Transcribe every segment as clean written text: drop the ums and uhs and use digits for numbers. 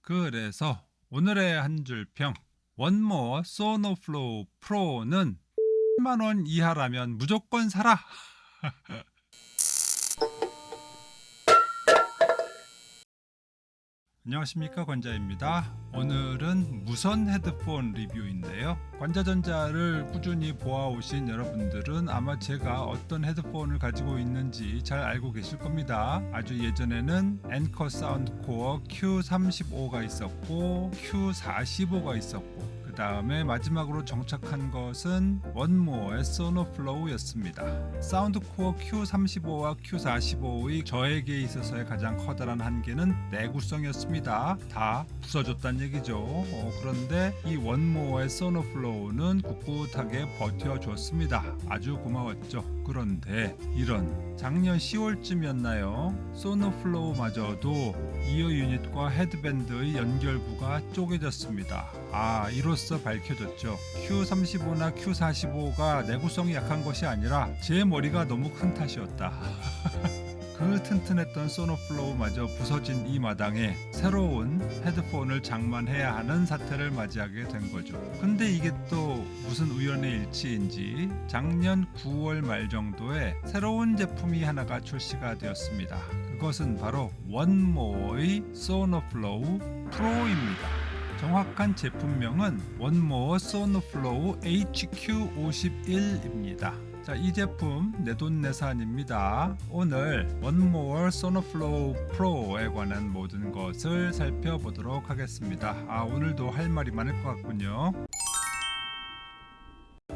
그래서 오늘의 한 줄 평. 원모 소노플로우 프로는 10만원 이하라면 무조건 사라. 안녕하십니까, 관자입니다. 오늘은 무선 헤드폰 리뷰인데요. 관자전자를 꾸준히 보아오신 여러분들은 아마 제가 어떤 헤드폰을 가지고 있는지 잘 알고 계실 겁니다. 아주 예전에는 앵커 사운드코어 Q35가 있었고 Q45가 있었고, 그 다음에 마지막으로 정착한 것은 원모어의 소노플로우였습니다. 사운드코어 Q35와 Q45의 저에게 있어서의 가장 커다란 한계는 내구성이었습니다. 다 부서졌다는 얘기죠. 그런데 이 원모어의 소노플로우는 꿋꿋하게 버텨줬습니다. 아주 고마웠죠. 그런데 이런 작년 10월쯤이었나요? 소노플로우마저도 이어 유닛과 헤드밴드의 연결부가 쪼개졌습니다. 이로써 밝혀졌죠. Q35나 Q45가 내구성이 약한 것이 아니라 제 머리가 너무 큰 탓이었다. 그 튼튼했던 소노플로우마저 부서진 이 마당에 새로운 헤드폰을 장만해야 하는 사태를 맞이하게 된 거죠. 근데 이게 또 무슨 우연의 일치인지 작년 9월 말 정도에 새로운 제품이 하나가 출시가 되었습니다. 그것은 바로 원모어의 소노플로우 프로입니다. 정확한 제품명은 원모어 소노플로우 HQ51입니다. 자, 이 제품 내돈내산입니다. 오늘 원모어 소노플로우 프로에 관한 모든 것을 살펴보도록 하겠습니다. 오늘도 할 말이 많을 것 같군요.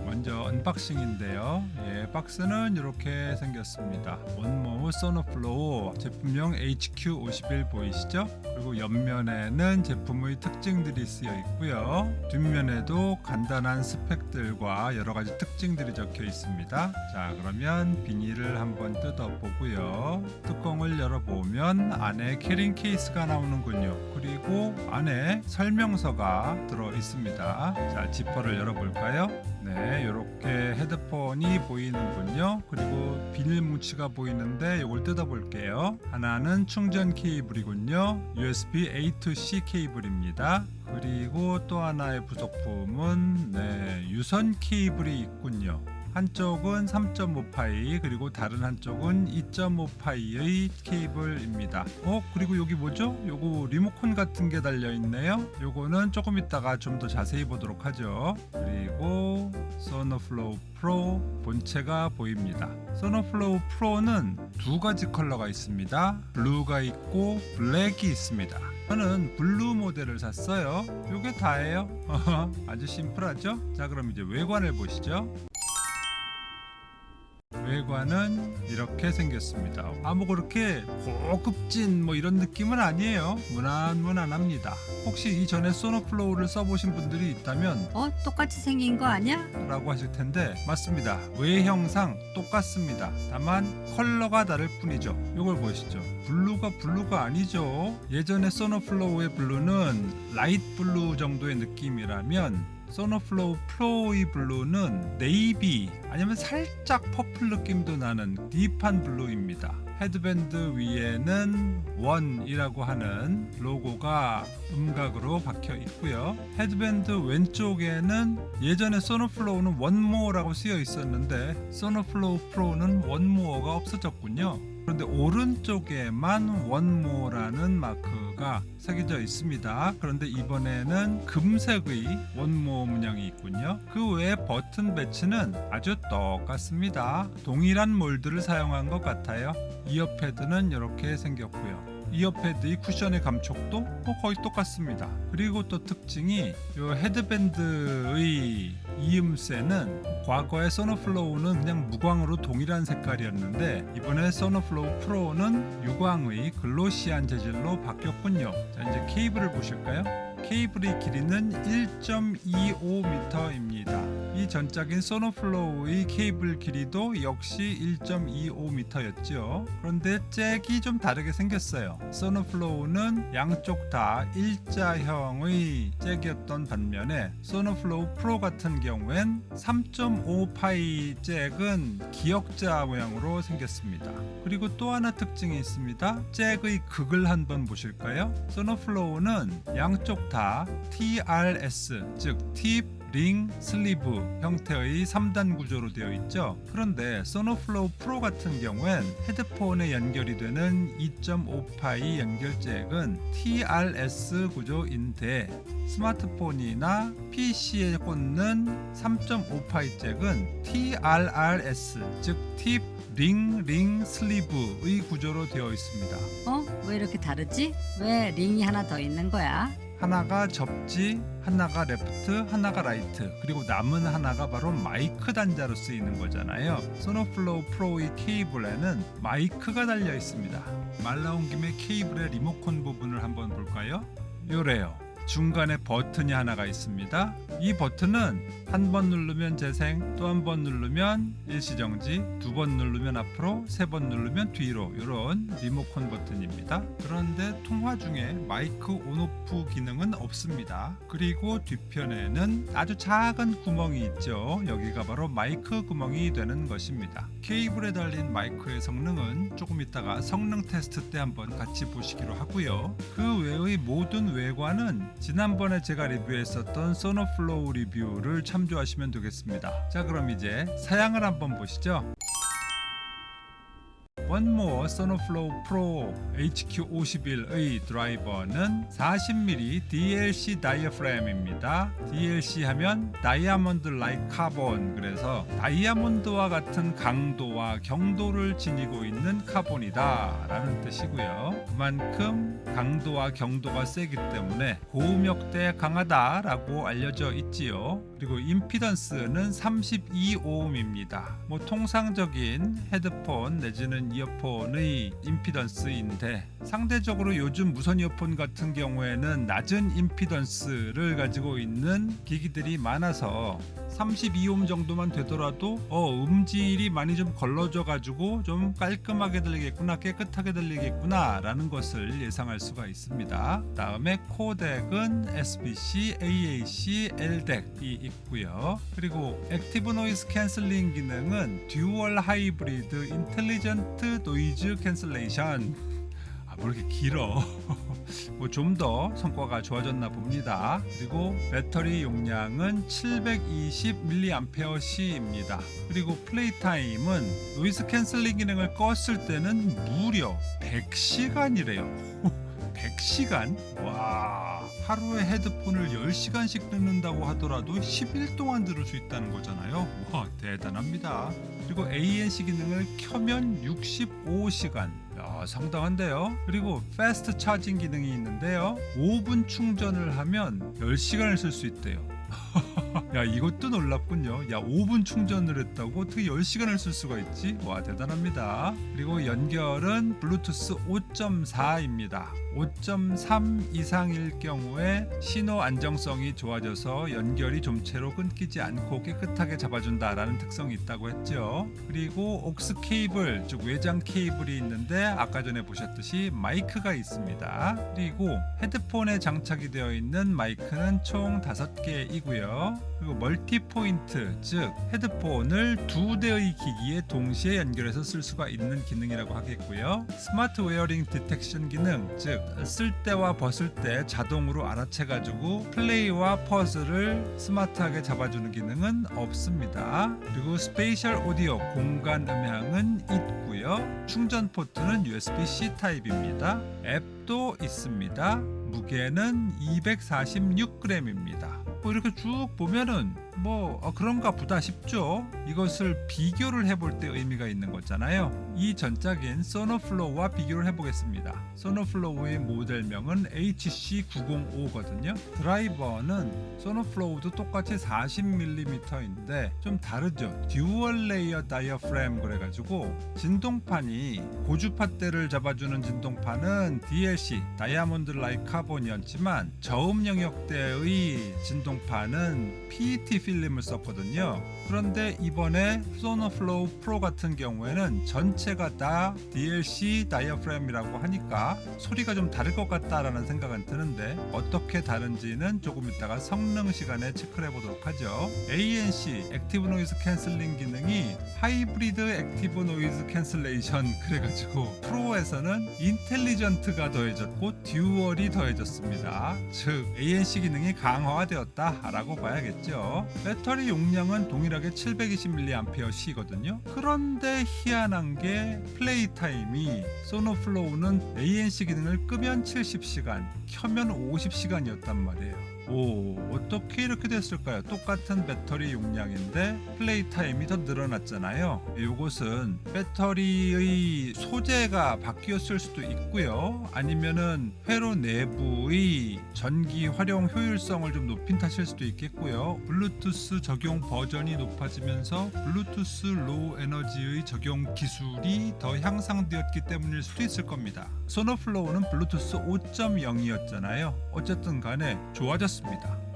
먼저 언박싱인데요. 박스는 이렇게 생겼습니다. 원모어 소노플로우 제품명 HQ51 보이시죠? 그리고 옆면에는 제품의 특징들이 쓰여 있고요. 뒷면에도 간단한 스펙들과 여러가지 특징들이 적혀 있습니다. 자, 그러면 비닐을 한번 뜯어보고요. 뚜껑을 열어보면 안에 캐링 케이스가 나오는군요. 그리고 안에 설명서가 들어 있습니다. 자, 지퍼를 열어볼까요? 네, 이렇게 헤드폰이 보이는군요. 그리고 비닐 뭉치가 보이는데 이걸 뜯어볼게요. 하나는 충전 케이블이군요. USB A to C 케이블입니다. 그리고 또 하나의 부속품은 유선 케이블이 있군요. 한쪽은 3.5파이 그리고 다른 한쪽은 2.5파이의 케이블입니다. 그리고 여기 뭐죠? 요거 리모컨 같은 게 달려 있네요. 요거는 조금 이따가 좀 더 자세히 보도록 하죠. 그리고 소노플로우 프로 본체가 보입니다. 소노플로우 프로는 두 가지 컬러가 있습니다. 블루가 있고 블랙이 있습니다. 저는 블루 모델을 샀어요. 요게 다예요. 아주 심플하죠? 자, 그럼 이제 외관을 보시죠. 외관은 이렇게 생겼습니다. 뭐 그렇게 고급진 이런 느낌은 아니에요. 무난무난합니다. 혹시 이전에 소노플로우를 써보신 분들이 있다면 똑같이 생긴 거 아니야? 라고 하실 텐데, 맞습니다. 외형상 똑같습니다. 다만 컬러가 다를 뿐이죠. 이걸 보시죠. 블루가 아니죠. 예전에 소노플로우의 블루는 라이트 블루 정도의 느낌이라면 소노플로우 프로의 블루는 네이비 아니면 살짝 퍼플 느낌도 나는 딥한 블루입니다. 헤드밴드 위에는 원이라고 하는 로고가 음각으로 박혀 있고요. 헤드밴드 왼쪽에는 예전에 소노플로우는 원모어라고 쓰여 있었는데 소노플로우 프로는 원모어가 없어졌군요. 그런데 오른쪽에만 원모어라는 마크가 새겨져 있습니다. 그런데 이번에는 금색의 원모어 문양이 있군요. 그 외에 버튼 배치는 아주 똑같습니다. 동일한 몰드를 사용한 것 같아요. 이어패드는 이렇게 생겼고요. 이어패드의 쿠션의 감촉도 거의 똑같습니다. 그리고 또 특징이 이 헤드밴드의 이음새는 과거의 소노플로우는 그냥 무광으로 동일한 색깔이었는데 이번에 소노플로우 프로는 유광의 글로시한 재질로 바뀌었군요. 자, 이제 케이블을 보실까요? 케이블의 길이는 1.25m입니다. 이 전작인 소노플로우의 케이블 길이도 역시 1.25m였죠. 그런데 잭이 좀 다르게 생겼어요. 소노플로우는 양쪽 다 일자형의 잭이었던 반면에 소노플로우 프로 같은 경우엔 3.5파이 잭은 기역자 모양으로 생겼습니다. 그리고 또 하나 특징이 있습니다. 잭의 극을 한번 보실까요? 소노플로우는 양쪽 다 TRS, 즉 팁, 링, 슬리브 형태의 3단 구조로 되어 있죠. 그런데 소노플로우 프로 같은 경우엔 헤드폰에 연결이 되는 2.5파이 연결 잭은 TRS 구조인데 스마트폰이나 PC에 꽂는 3.5파이 잭은 TRRS, 즉 팁, 링, 슬리브의 구조로 되어 있습니다. 왜 이렇게 다르지? 왜 링이 하나 더 있는 거야? 하나가 접지, 하나가 레프트, 하나가 라이트, 그리고 남은 하나가 바로 마이크 단자로 쓰이는 거잖아요. 소노플로우 프로의 케이블에는 마이크가 달려 있습니다. 말 나온 김에 케이블의 리모컨 부분을 한번 볼까요? 요래요. 중간에 버튼이 하나가 있습니다. 이 버튼은 한 번 누르면 재생, 또 한 번 누르면 일시정지, 두 번 누르면 앞으로, 세 번 누르면 뒤로, 이런 리모컨 버튼입니다. 그런데 통화 중에 마이크 온오프 기능은 없습니다. 그리고 뒤편에는 아주 작은 구멍이 있죠. 여기가 바로 마이크 구멍이 되는 것입니다. 케이블에 달린 마이크의 성능은 조금 이따가 성능 테스트 때 한번 같이 보시기로 하고요. 그 외의 모든 외관은 지난번에 제가 리뷰했었던 소노플로우 리뷰를 참조하시면 되겠습니다. 자, 그럼 이제 사양을 한번 보시죠. 원모어 소노플로우 프로 HQ51의 드라이버는 40mm DLC 다이어프램입니다. DLC 하면 다이아몬드 라이크 카본, 그래서 다이아몬드와 같은 강도와 경도를 지니고 있는 카본이다 라는 뜻이고요. 그만큼 강도와 경도가 세기 때문에 고음역대에 강하다 라고 알려져 있지요. 그리고 임피던스는 32ohm입니다. 통상적인 헤드폰 내지는 이어폰의 임피던스인데 상대적으로 요즘 무선 이어폰 같은 경우에는 낮은 임피던스를 가지고 있는 기기들이 많아서 32ohm 정도만 되더라도 음질이 많이 좀 걸러져 가지고 좀 깔끔하게 들리겠구나, 깨끗하게 들리겠구나 라는 것을 예상할 수가 있습니다. 다음에 코덱은 SBC, AAC, LDEC이 있고요. 그리고 액티브 노이즈 캔슬링 기능은 듀얼 하이브리드 인텔리전트 노이즈 캔슬레이션. 뭐 이렇게 길어. 좀 더 성과가 좋아졌나 봅니다. 그리고 배터리 용량은 720mAh입니다. 그리고 플레이 타임은 노이즈 캔슬링 기능을 껐을 때는 무려 100시간이래요. 100시간? 와, 하루에 헤드폰을 10시간씩 듣는다고 하더라도 10일 동안 들을 수 있다는 거잖아요. 와, 대단합니다. 그리고 ANC 기능을 켜면 65시간. 야, 상당한데요. 그리고 패스트 차징 기능이 있는데요. 5분 충전을 하면 10시간을 쓸 수 있대요. 야, 이것도 놀랍군요. 야, 5분 충전을 했다고 어떻게 10시간을 쓸 수가 있지? 와, 대단합니다. 그리고 연결은 블루투스 5.4입니다. 5.3 이상일 경우에 신호 안정성이 좋아져서 연결이 좀채로 끊기지 않고 깨끗하게 잡아준다라는 특성이 있다고 했죠. 그리고 옥스 케이블, 즉 외장 케이블이 있는데 아까 전에 보셨듯이 마이크가 있습니다. 그리고 헤드폰에 장착이 되어 있는 마이크는 총 5개이고요. 그리고 멀티 포인트, 즉 헤드폰을 2대의 기기에 동시에 연결해서 쓸 수가 있는 기능이라고 하겠고요. 스마트 웨어링 디텍션 기능, 즉 쓸 때와 벗을 때 자동으로 알아채가지고 플레이와 퍼즈를 스마트하게 잡아주는 기능은 없습니다. 그리고 스페이셜 오디오, 공간 음향은 있고요. 충전 포트는 USB-C 타입입니다. 앱도 있습니다. 무게는 246g입니다. 이렇게 쭉 보면은 그런가 보다 싶죠. 이것을 비교를 해볼 때 의미가 있는 거잖아요. 이 전작인 소노플로우와 비교를 해보겠습니다. 소노플로우의 모델명은 HC905거든요. 드라이버는 소노플로우도 똑같이 40mm인데 좀 다르죠. 듀얼 레이어 다이어프램 그래가지고 진동판이 고주파대를 잡아주는 진동판은 DLC 다이아몬드 라이트 카본이었지만 저음 영역대의 진동판은 PET 필름을 썼거든요. 그런데 이번에 소노플로우 프로 같은 경우에는 전체가 다 DLC 다이어프램이라고 하니까 소리가 좀 다를 것 같다라는 생각은 드는데 어떻게 다른지는 조금 이따가 성능 시간에 체크를 해보도록 하죠. ANC 액티브 노이즈 캔슬링 기능이 하이브리드 액티브 노이즈 캔슬레이션 그래가지고 프로에서는 인텔리전트가 더해졌고 듀얼이 더해졌습니다. 즉 ANC 기능이 강화되었다라고 봐야겠죠. 배터리 용량은 동일하게 720mAh거든요. 그런데 희한한 게 플레이 타임이 소노플로우는 ANC 기능을 끄면 70시간, 켜면 50시간이었단 말이에요. 어떻게 이렇게 됐을까요? 똑같은 배터리 용량인데 플레이 타임이 더 늘어났잖아요. 이것은 배터리의 소재가 바뀌었을 수도 있고요. 아니면은 회로 내부의 전기 활용 효율성을 좀 높인 탓일 수도 있겠고요. 블루투스 적용 버전이 높아지면서 블루투스 로우 에너지의 적용 기술이 더 향상되었기 때문일 수도 있을 겁니다. 소노플로우는 블루투스 5.0이었잖아요. 어쨌든 간에 좋아졌습니다.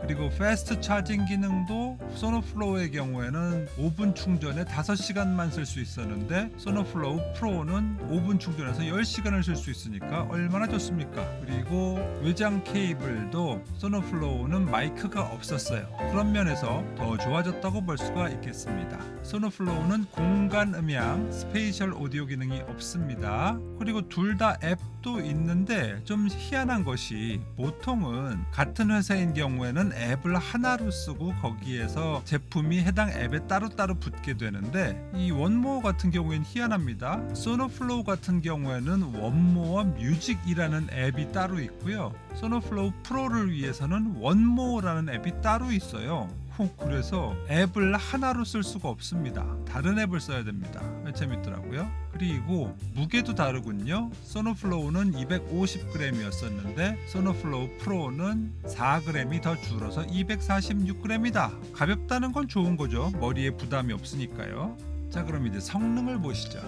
그리고 패스트 차징 기능도 소노플로우의 경우에는 5분 충전에 5시간만 쓸 수 있었는데 소노플로우 프로는 5분 충전해서 10시간을 쓸 수 있으니까 얼마나 좋습니까? 그리고 외장 케이블도 소노플로우는 마이크가 없었어요. 그런 면에서 더 좋아졌다고 볼 수가 있겠습니다. 소노플로우는 공간 음향, 스페이셜 오디오 기능이 없습니다. 그리고 둘 다 앱도 있는데 좀 희한한 것이 보통은 같은 회사인 경우에는 앱을 하나로 쓰고 거기에서 제품이 해당 앱에 따로따로 붙게 되는데 이 원모어 같은 경우에는 희한합니다. 소노플로우 같은 경우에는 원모어 뮤직이라는 앱이 따로 있고요. 소노플로우 프로를 위해서는 원모어라는 앱이 따로 있어요. 그래서 앱을 하나로 쓸 수가 없습니다. 다른 앱을 써야 됩니다. 재밌더라고요. 그리고 무게도 다르군요. 소노플로우는 250g이었었는데 소노플로우 프로는 4g이 더 줄어서 246g이다. 가볍다는 건 좋은 거죠. 머리에 부담이 없으니까요. 자, 그럼 이제 성능을 보시죠.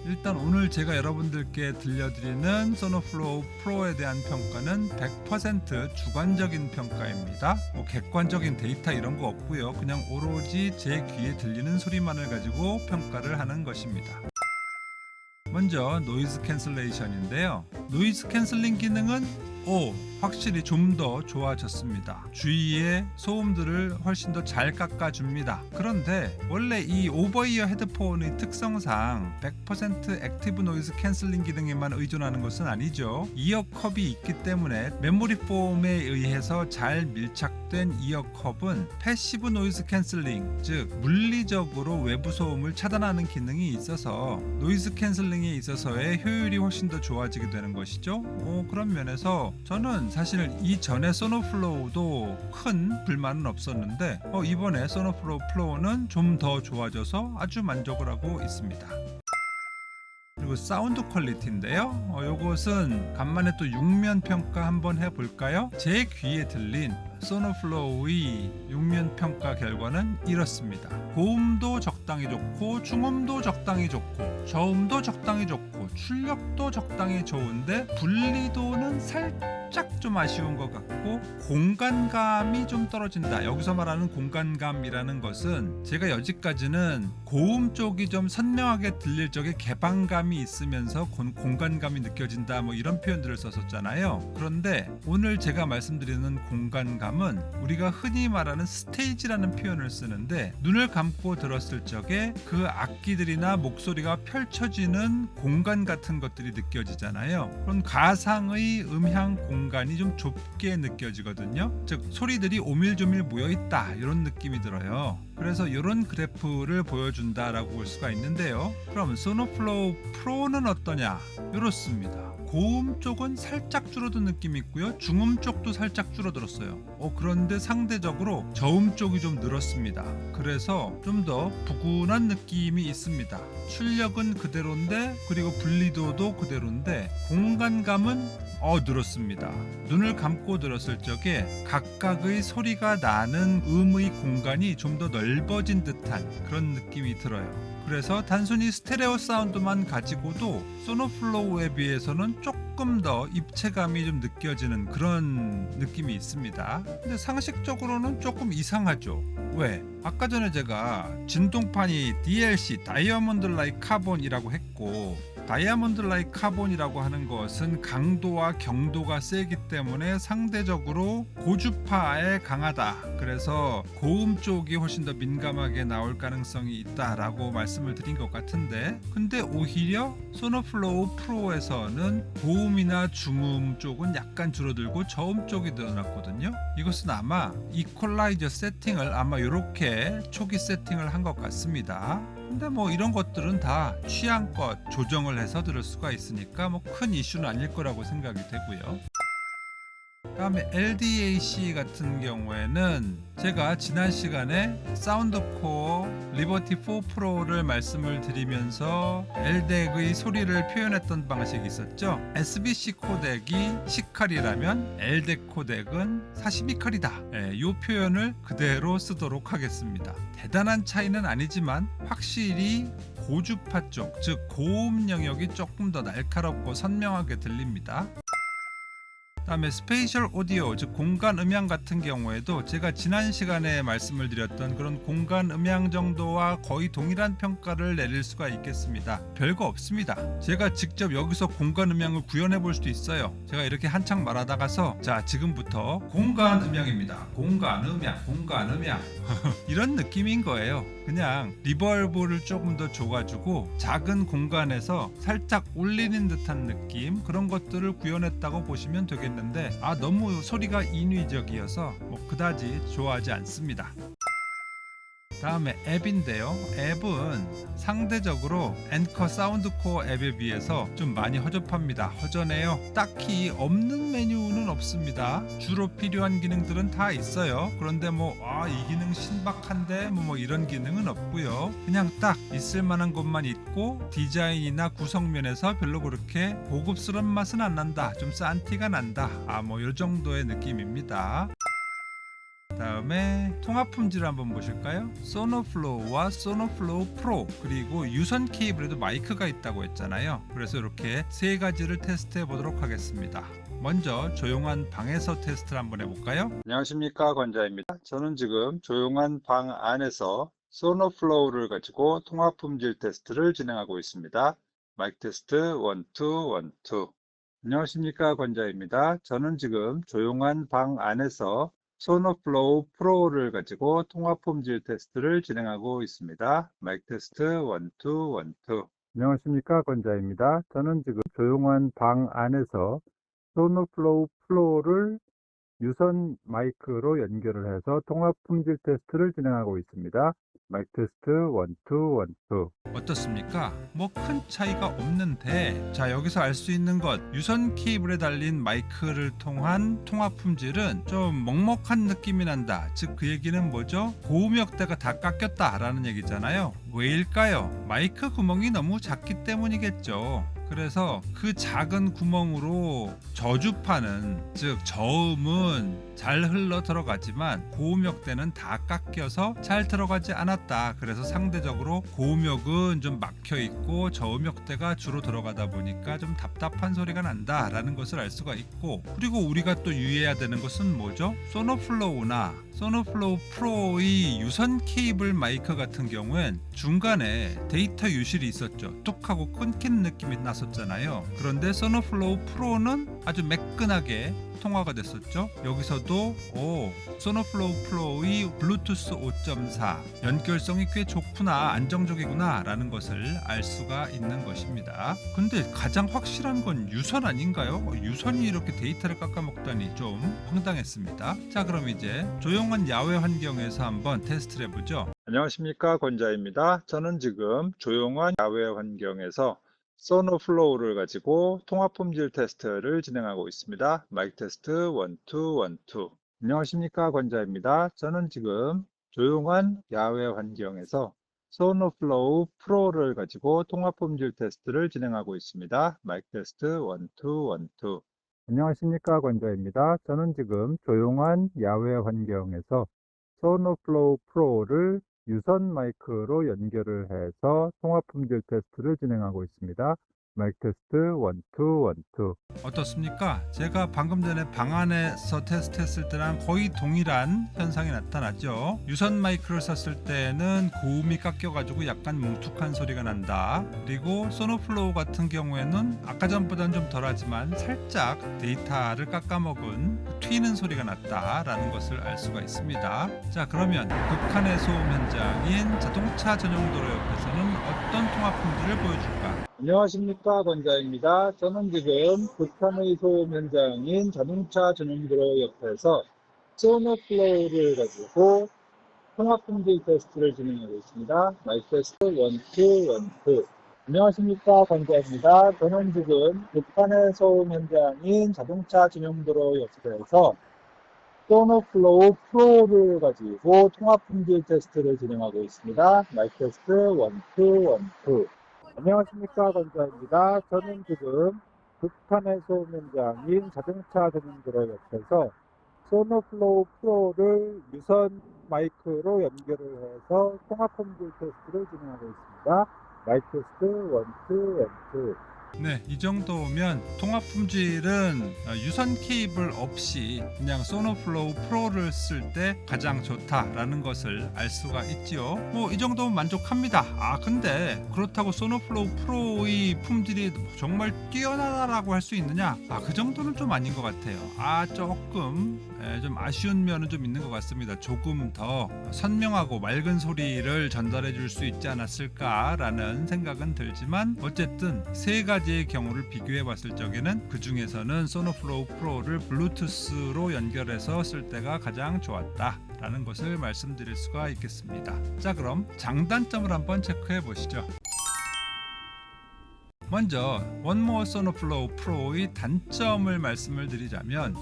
일단 오늘 제가 여러분들께 들려드리는 소노플로우 프로에 대한 평가는 100% 주관적인 평가입니다. 객관적인 데이터 이런 거 없고요. 그냥 오로지 제 귀에 들리는 소리만을 가지고 평가를 하는 것입니다. 먼저 노이즈 캔슬레이션인데요. 노이즈 캔슬링 기능은 확실히 좀 더 좋아졌습니다. 주위의 소음들을 훨씬 더 잘 깎아줍니다. 그런데 원래 이 오버이어 헤드폰의 특성상 100% 액티브 노이즈 캔슬링 기능에만 의존하는 것은 아니죠. 이어컵이 있기 때문에 메모리 폼에 의해서 잘 밀착된 이어컵은 패시브 노이즈 캔슬링, 즉 물리적으로 외부 소음을 차단하는 기능이 있어서 노이즈 캔슬링에 있어서의 효율이 훨씬 더 좋아지게 되는 것이죠. 그런 면에서 저는 사실 이전에 소노플로우도 큰 불만은 없었는데 이번에 소노플로우 프로는 좀 더 좋아져서 아주 만족을 하고 있습니다. 그리고 사운드 퀄리티인데요. 요것은 간만에 또 6면 평가 한번 해볼까요? 제 귀에 들린 소노플로우의 6면 평가 결과는 이렇습니다. 고음도 적당히 좋고 중음도 적당히 좋고 저음도 적당히 좋고 출력도 적당히 좋은데 분리도는 살짝 좀 아쉬운 것 같고 공간감이 좀 떨어진다. 여기서 말하는 공간감이라는 것은 제가 여지까지는 고음 쪽이 좀 선명하게 들릴 적에 개방감이 있으면서 공간감이 느껴진다 이런 표현들을 썼었잖아요. 그런데 오늘 제가 말씀드리는 공간감은 우리가 흔히 말하는 스테이지라는 표현을 쓰는데 눈을 감고 들었을 적에 그 악기들이나 목소리가 펼쳐지는 공간 같은 것들이 느껴지잖아요. 그런 가상의 음향 공간이 좀 좁게 느껴지거든요. 즉 소리들이 오밀조밀 모여있다 이런 느낌이 들어요. 그래서 이런 그래프를 보여준다라고 볼 수가 있는데요. 그럼 소노플로우 프로는 어떠냐? 이렇습니다. 고음 쪽은 살짝 줄어든 느낌이 있고요. 중음 쪽도 살짝 줄어들었어요. 그런데 상대적으로 저음 쪽이 좀 늘었습니다. 그래서 좀 더 부근한 느낌이 있습니다. 출력은 그대로인데, 그리고 분리도도 그대로인데 공간감은 늘었습니다. 눈을 감고 들었을 적에 각각의 소리가 나는 음의 공간이 좀 더 넓어진 듯한 그런 느낌이 들어요. 그래서 단순히 스테레오 사운드만 가지고도 소노플로우에 비해서는 조금 더 입체감이 좀 느껴지는 그런 느낌이 있습니다. 근데 상식적으로는 조금 이상하죠. 왜? 아까 전에 제가 진동판이 DLC 다이아몬드 라이크 카본이라고 했고, 다이아몬드 라이크 카본이라고 하는 것은 강도와 경도가 세기 때문에 상대적으로 고주파에 강하다. 그래서 고음 쪽이 훨씬 더 민감하게 나올 가능성이 있다라고 말씀을 드린 것 같은데, 근데 오히려 소노플로우 프로에서는 고음이나 중음 쪽은 약간 줄어들고 저음 쪽이 늘어났거든요. 이것은 아마 이퀄라이저 세팅을 아마 이렇게 초기 세팅을 한 것 같습니다. 근데 뭐 이런 것들은 다 취향껏 조정을 해서 들을 수가 있으니까 뭐 큰 이슈는 아닐 거라고 생각이 되고요. 다음에 LDAC 같은 경우에는 제가 지난 시간에 사운드코어 리버티 4 프로를 말씀을 드리면서 LDEC의 소리를 표현했던 방식이 있었죠. SBC 코덱이 10칼이라면 LDEC 코덱은 42칼이다. 이 표현을 그대로 쓰도록 하겠습니다. 대단한 차이는 아니지만 확실히 고주파 쪽, 즉 고음 영역이 조금 더 날카롭고 선명하게 들립니다. 다음에 스페이셜 오디오, 즉 공간 음향 같은 경우에도 제가 지난 시간에 말씀을 드렸던 그런 공간 음향 정도와 거의 동일한 평가를 내릴 수가 있겠습니다. 별거 없습니다. 제가 직접 여기서 공간 음향을 구현해 볼 수도 있어요. 제가 이렇게 한창 말하다가서 자, 지금부터 공간 음향입니다. 공간 음향, 공간 음향 이런 느낌인 거예요. 그냥 리버브를 조금 더 줘가지고 작은 공간에서 살짝 울리는 듯한 느낌, 그런 것들을 구현했다고 보시면 되겠는데, 너무 소리가 인위적이어서 그다지 좋아하지 않습니다. 다음에 앱인데요. 앱은 상대적으로 앵커 사운드코어 앱에 비해서 좀 많이 허접합니다. 허전해요. 딱히 없는 메뉴는 없습니다. 주로 필요한 기능들은 다 있어요. 그런데 이 기능 신박한데 이런 기능은 없고요. 그냥 딱 있을 만한 것만 있고, 디자인이나 구성면에서 별로 그렇게 고급스러운 맛은 안 난다. 좀 싼 티가 난다. 이 정도의 느낌입니다. 다음에 통합 품질을 한번 보실까요? 소노플로우와 소노플로우 프로, 그리고 유선 케이블에도 마이크가 있다고 했잖아요. 그래서 이렇게 세 가지를 테스트해 보도록 하겠습니다. 먼저 조용한 방에서 테스트를 한번 해볼까요? 안녕하십니까, 권자입니다. 저는 지금 조용한 방 안에서 소노플로우를 가지고 통합 품질 테스트를 진행하고 있습니다. 마이크 테스트 1, 2, 1, 2. 안녕하십니까, 권자입니다. 저는 지금 조용한 방 안에서 소노플로우 프로를 가지고 통합 품질 테스트를 진행하고 있습니다. 마이크 테스트 1, 2, 1, 2. 안녕하십니까, 권자입니다. 저는 지금 조용한 방 안에서 소노플로우 프로를 유선 마이크로 연결을 해서 통합 품질 테스트를 진행하고 있습니다. 마이크 테스트 1, 2, 1, 2. 어떻습니까? 큰 차이가 없는데, 자, 여기서 알 수 있는 것, 유선 케이블에 달린 마이크를 통한 통합 품질은 좀 먹먹한 느낌이 난다. 즉 그 얘기는 뭐죠? 고음역대가 다 깎였다 라는 얘기잖아요. 왜일까요? 마이크 구멍이 너무 작기 때문이겠죠. 그래서 그 작은 구멍으로 저주파는, 즉 저음은 잘 흘러 들어가지만 고음역대는 다 깎여서 잘 들어가지 않았다. 그래서 상대적으로 고음역은 좀 막혀 있고 저음역대가 주로 들어가다 보니까 좀 답답한 소리가 난다 라는 것을 알 수가 있고, 그리고 우리가 또 유의해야 되는 것은 뭐죠? 소노플로우나 소노플로우 프로의 유선 케이블 마이크 같은 경우엔 중간에 데이터 유실이 있었죠. 뚝 하고 끊기는 느낌이 났었잖아요. 그런데 소노플로우 프로는 아주 매끈하게 통화가 됐었죠. 여기서도 소노플로우 프로의 블루투스 5.4 연결성이 꽤 좋구나, 안정적이구나 라는 것을 알 수가 있는 것입니다. 근데 가장 확실한 건 유선 아닌가요? 유선이 이렇게 데이터를 깎아먹다니 좀 황당했습니다. 자, 그럼 이제 조용한 야외 환경에서 한번 테스트를 해보죠. 안녕하십니까, 권자입니다. 저는 지금 조용한 야외 환경에서 소노플로우를 가지고 통합 품질 테스트를 진행하고 있습니다. 마이크 테스트 1, 2, 1, 2. 안녕하십니까, 권자입니다. 저는 지금 조용한 야외 환경에서 소노플로우 프로를 가지고 통합 품질 테스트를 진행하고 있습니다. 마이크 테스트 1, 2, 1, 2. 안녕하십니까, 권자입니다. 저는 지금 조용한 야외 환경에서 소노플로우 프로를 유선 마이크로 연결을 해서 통합 품질 테스트를 진행하고 있습니다. 마이크 테스트 1, 2, 1, 2. 어떻습니까? 제가 방금 전에 방 안에서 테스트했을 때랑 거의 동일한 현상이 나타났죠. 유선 마이크를 썼을 때는 고음이 깎여가지고 약간 뭉툭한 소리가 난다. 그리고 소노플로우 같은 경우에는 아까 전보다는 좀 덜하지만 살짝 데이터를 깎아먹은 튀는 소리가 났다라는 것을 알 수가 있습니다. 자, 그러면 극한의 소음 현장인 자동차 전용 도로 옆에서는 어떤 통합 품질을 보여줄까? 안녕하십니까, 권자입니다. 저는 지금 극한의 소음 현장인 자동차 전용도로 옆에서 소노플로우를 가지고 통합 품질 테스트를 진행하고 있습니다. 마이크 테스트 1, 2, 1, 2. 안녕하십니까, 권자입니다. 저는 지금 극한의 소음 현장인 자동차 전용도로 옆에서 소노플로우 프로를 가지고 통합 품질 테스트를 진행하고 있습니다. 마이크 테스트 1, 2, 1, 2. 안녕하십니까, 권자입니다. 저는 지금 극한의 소음 현장인 자동차 전용도로 옆에서 소노플로우 프로를 유선 마이크로 연결을 해서 통합 품질 테스트를 진행하고 있습니다. 마이크 테스트 1, 2, 1, 2. 네, 이 정도면 통합 품질은 유선 케이블 없이 그냥 소노플로우 프로를 쓸 때 가장 좋다라는 것을 알 수가 있지요. 뭐 이 정도면 만족합니다. 근데 그렇다고 소노플로우 프로의 품질이 정말 뛰어나다라고 할 수 있느냐? 그 정도는 좀 아닌 것 같아요. 조금 좀 아쉬운 면은 좀 있는 것 같습니다. 조금 더 선명하고 맑은 소리를 전달해 줄 수 있지 않았을까라는 생각은 들지만 어쨌든 세 가지의 경우를 비교해 봤을 적에는 그 중에서는 소노플로우 프로를 블루투스로 연결해서 쓸 때가 가장 좋았다라는 것을 말씀드릴 수가 있겠습니다. 자, 그럼 장단점을 한번 체크해 보시죠. 먼저 원모어 소노플로우 프로의 단점을 말씀을 드리자면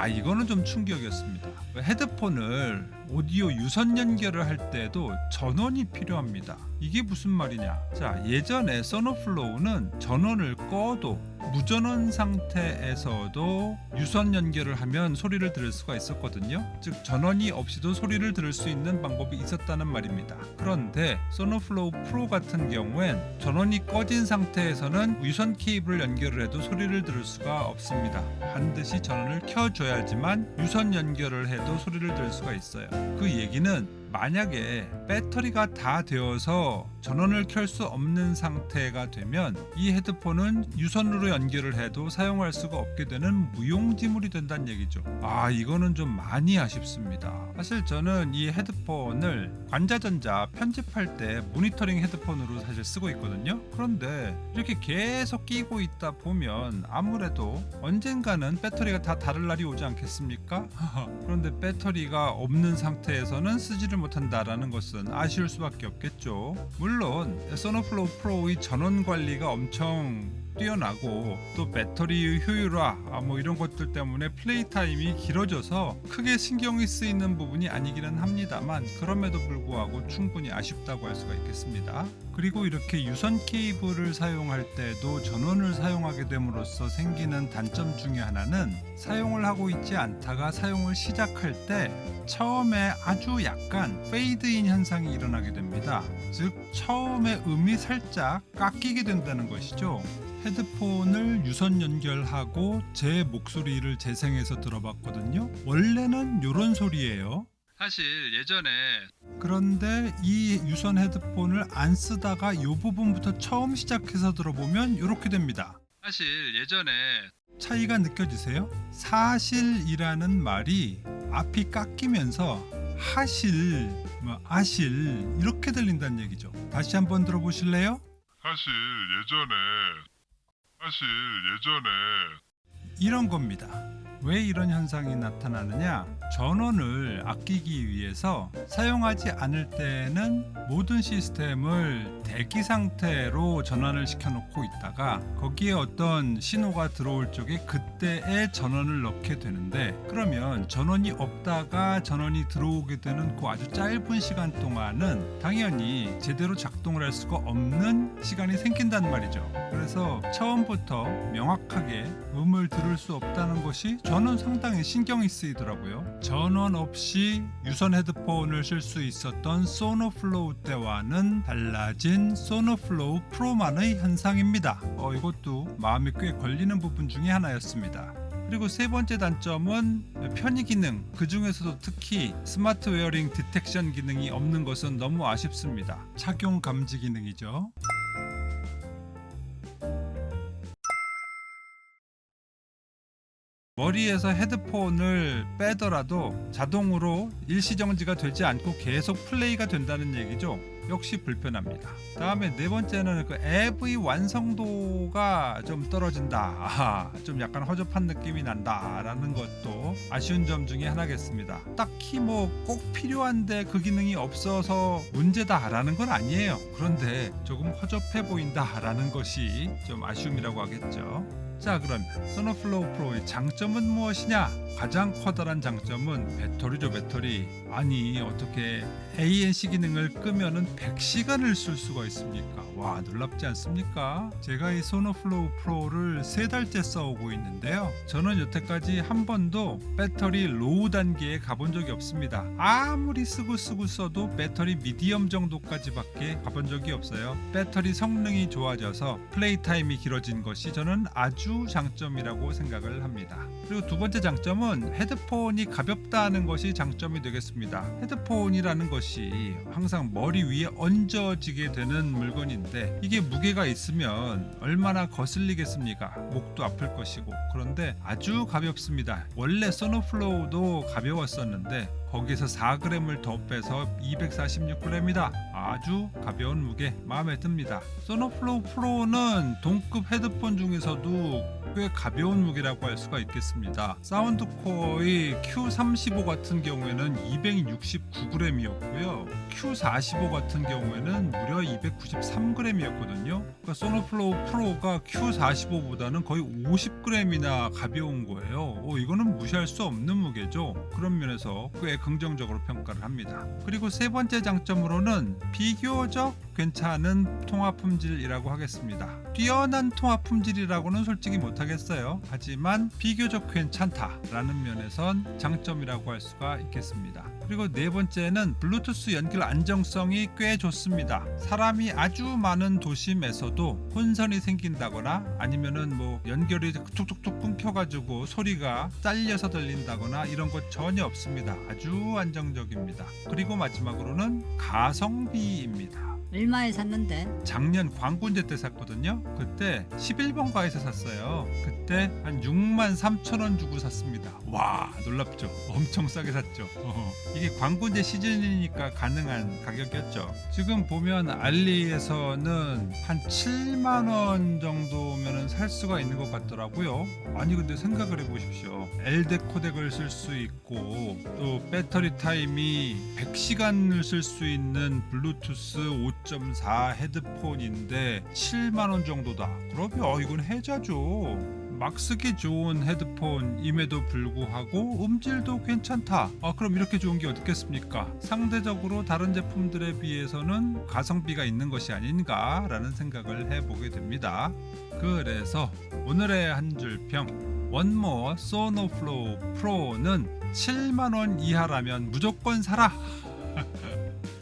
이거는 좀 충격이었습니다. 헤드폰을 오디오 유선 연결을 할 때도 전원이 필요합니다. 이게 무슨 말이냐? 자, 예전에 소노플로우는 전원을 꺼도 무전원 상태에서도 유선 연결을 하면 소리를 들을 수가 있었거든요. 즉 전원이 없이도 소리를 들을 수 있는 방법이 있었다는 말입니다. 그런데 소노플로우 프로 같은 경우엔 전원이 꺼진 상태에서는 유선 케이블을 연결을 해도 소리를 들을 수가 없습니다. 반드시 전원을 켜줘야지만 유선 연결을 해도 소리를 들을 수가 있어요. 그 얘기는 만약에 배터리가 다 되어서 전원을 켤 수 없는 상태가 되면 이 헤드폰은 유선으로 연결을 해도 사용할 수가 없게 되는 무용지물이 된다는 얘기죠. 이거는 좀 많이 아쉽습니다. 사실 저는 이 헤드폰을 관자전자 편집할 때 모니터링 헤드폰으로 사실 쓰고 있거든요. 그런데 이렇게 계속 끼고 있다 보면 아무래도 언젠가는 배터리가 다 다를 날이 오지 않겠습니까? 그런데 배터리가 없는 상태에서는 쓰지를 못한다라는 것은 아쉬울 수밖에 없겠죠. 물론 소노플로우 프로의 전원 관리가 엄청 뛰어나고 또 배터리의 효율화 뭐 이런 것들 때문에 플레이 타임이 길어져서 크게 신경이 쓰이는 부분이 아니기는 합니다만 그럼에도 불구하고 충분히 아쉽다고 할 수가 있겠습니다. 그리고 이렇게 유선 케이블을 사용할 때도 전원을 사용하게 됨으로써 생기는 단점 중에 하나는 사용을 하고 있지 않다가 사용을 시작할 때 처음에 아주 약간 페이드인 현상이 일어나게 됩니다. 즉 처음에 음이 살짝 깎이게 된다는 것이죠. 헤드폰을 유선 연결하고 제 목소리를 재생해서 들어봤거든요. 원래는 이런 소리예요. 사실 예전에 그런데 이 유선 헤드폰을 안 쓰다가 이 부분부터 처음 시작해서 들어보면 이렇게 됩니다. 사실 예전에 차이가 느껴지세요? 사실이라는 말이 앞이 깎이면서 하실, 아실 이렇게 들린다는 얘기죠. 다시 한번 들어보실래요? 사실 예전에 이런 겁니다. 왜 이런 현상이 나타나느냐? 전원을 아끼기 위해서 사용하지 않을 때는 모든 시스템을 대기 상태로 전환을 시켜놓고 있다가 거기에 어떤 신호가 들어올 적에 그때에 전원을 넣게 되는데, 그러면 전원이 없다가 전원이 들어오게 되는 그 아주 짧은 시간 동안은 당연히 제대로 작동을 할 수가 없는 시간이 생긴단 말이죠. 그래서 처음부터 명확하게 음을 들을 수 없다는 것이 저는 상당히 신경이 쓰이더라고요. 전원 없이 유선 헤드폰을 쓸 수 있었던 소노플로우 때와는 달라진 소노플로우 프로만의 현상입니다. 이것도 마음에 꽤 걸리는 부분 중에 하나였습니다. 그리고 세 번째 단점은 편의 기능, 그 중에서도 특히 스마트 웨어링 디텍션 기능이 없는 것은 너무 아쉽습니다. 착용 감지 기능이죠. 머리에서 헤드폰을 빼더라도 자동으로 일시정지가 되지 않고 계속 플레이가 된다는 얘기죠. 역시 불편합니다. 다음에 네 번째는 그 앱의 완성도가 좀 떨어진다. 좀 약간 허접한 느낌이 난다 라는 것도 아쉬운 점 중에 하나겠습니다. 딱히 뭐 꼭 필요한데 그 기능이 없어서 문제다 라는 건 아니에요. 그런데 조금 허접해 보인다 라는 것이 좀 아쉬움이라고 하겠죠. 자, 그러면 소노플로우 프로의 장점은 무엇이냐? 가장 커다란 장점은 배터리죠. 배터리. 아니, 어떻게 ANC 기능을 끄면은 100시간을 쓸 수가 있습니까? 와, 놀랍지 않습니까? 제가 이 소노플로우 프로를 3달째 써오고 있는데요, 저는 여태까지 한 번도 배터리 로우 단계에 가본 적이 없습니다. 아무리 쓰고 써도 배터리 미디엄 정도까지밖에 가본 적이 없어요. 배터리 성능이 좋아져서 플레이 타임이 길어진 것이 저는 아주 장점이라고 생각을 합니다. 그리고 두 번째 장점은 헤드폰이 가볍다는 것이 장점이 되겠습니다. 헤드폰이라는 것이 항상 머리 위에 얹어지게 되는 물건인데, 이게 무게가 있으면 얼마나 거슬리겠습니까? 목도 아플 것이고. 그런데 아주 가볍습니다. 원래 소노플로우도 가벼웠었는데 거기서 4g을 더 빼서 246g이다. 아주 가벼운 무게, 마음에 듭니다. 소노플로우 프로는 동급 헤드폰 중에서도 꽤 가벼운 무게라고 할 수가 있겠습니다. 사운드 코어의 Q35 같은 경우에는 269g이었고요. Q45 같은 경우에는 무려 293g이었거든요. 그러니까 소노플로우 프로가 Q45보다는 거의 50g이나 가벼운 거예요. 이거는 무시할 수 없는 무게죠. 그런 면에서 꽤 긍정적으로 평가를 합니다. 그리고 세 번째 장점으로는 비교적 괜찮은 통화 품질이라고 하겠습니다. 뛰어난 통화 품질이라고는 솔직히 못하겠어요. 하지만 비교적 괜찮다라는 면에선 장점이라고 할 수가 있겠습니다. 그리고 네 번째는 블루투스 연결 안정성이 꽤 좋습니다. 사람이 아주 많은 도심에서도 혼선이 생긴다거나 아니면은 뭐 연결이 툭툭툭 끊겨가지고 소리가 잘려서 들린다거나 이런 것 전혀 없습니다. 아주 안정적입니다. 그리고 마지막으로는 가성비입니다. 얼마에 샀는데? 작년 광군제 때 샀거든요. 그때 11번가에서 샀어요. 그때 한 63,000원 주고 샀습니다. 와, 놀랍죠? 엄청 싸게 샀죠. 이게 광군제 시즌이니까 가능한 가격이었죠. 지금 보면 알리에서는 한 7만원 정도면 살 수가 있는 것 같더라고요. 아니, 근데 생각을 해보십시오. LDAC 코덱을 쓸 수 있고 또 배터리 타임이 100시간을 쓸 수 있는 블루투스 5.4 헤드폰인데 7만원 정도다. 그러면 이건 해자죠. 막 쓰기 좋은 헤드폰임에도 불구하고 음질도 괜찮다. 그럼 이렇게 좋은 게 어딨겠습니까? 상대적으로 다른 제품들에 비해서는 가성비가 있는 것이 아닌가 라는 생각을 해보게 됩니다. 그래서 오늘의 한 줄 평, 원모어 소노플로우 프로는 7만원 이하라면 무조건 사라.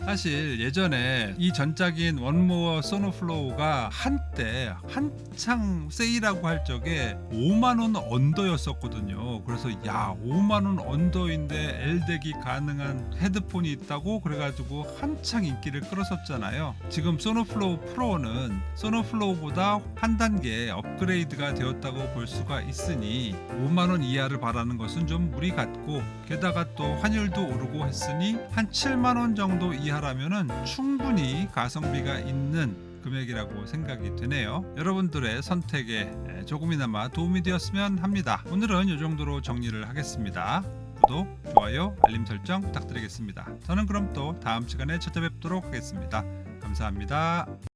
사실 예전에 이 전작인 원모어 소노플로우가 한창 세일하고 할 적에 5만원 언더였었거든요. 그래서 5만원 언더인데 LDAC이 가능한 헤드폰이 있다고 그래가지고 한창 인기를 끌었었잖아요. 지금 소노플로우 프로는 소노플로우보다 한 단계 업그레이드가 되었다고 볼 수가 있으니 5만원 이하를 바라는 것은 좀 무리 같고, 게다가 또 환율도 오르고 했으니 한 7만원 정도 이하라면은 충분히 가성비가 있는 금액이라고 생각이 되네요. 여러분들의 선택에 조금이나마 도움이 되었으면 합니다. 오늘은 이 정도로 정리를 하겠습니다. 구독, 좋아요, 알림 설정 부탁드리겠습니다. 저는 그럼 또 다음 시간에 찾아뵙도록 하겠습니다. 감사합니다.